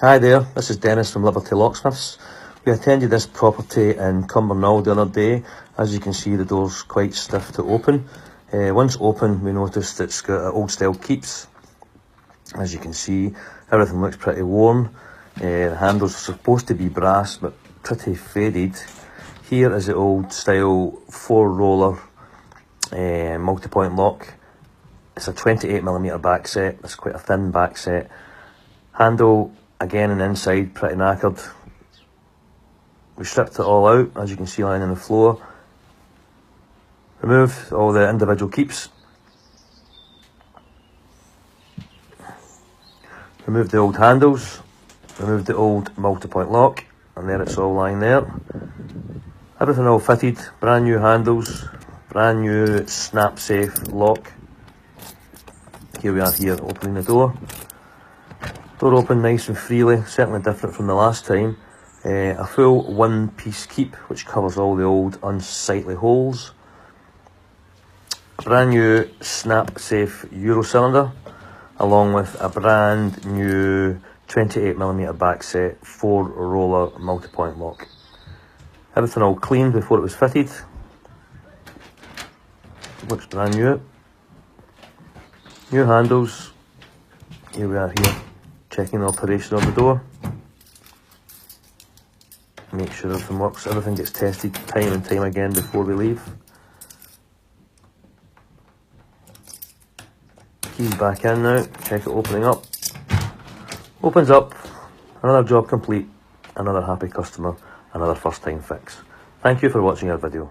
Hi there, this is Dennis from Liberty Locksmiths. We attended this property in Cumbernauld the other day. As you can see, the door's quite stiff to open. Once open, we noticed it's got old style keeps. As you can see, everything looks pretty worn. The handles are supposed to be brass, but pretty faded. Here is the old style 4-roller multi-point lock. It's a 28mm back set. It's quite a thin back set. Handle, again, and inside, pretty knackered. We stripped it all out, as you can see lying on the floor. Removed all the individual keeps. Removed the old handles. Removed the old multi-point lock. And there it's all lying there. Everything all fitted. Brand new handles. Brand new snap safe lock. Here we are here, opening the door. Door open nice and freely, certainly different from the last time. A full one-piece keep, which covers all the old unsightly holes. Brand new snap safe Euro cylinder, along with a brand new 28mm back set 4-roller multi-point lock. Everything all cleaned before it was fitted. Looks brand new. New handles. Here we are here, checking the operation of the door. Make sure everything works. Everything gets tested time and time again before we leave. Keys back in now. Check it opening up. Opens up. Another job complete. Another happy customer. Another first time fix. Thank you for watching our video.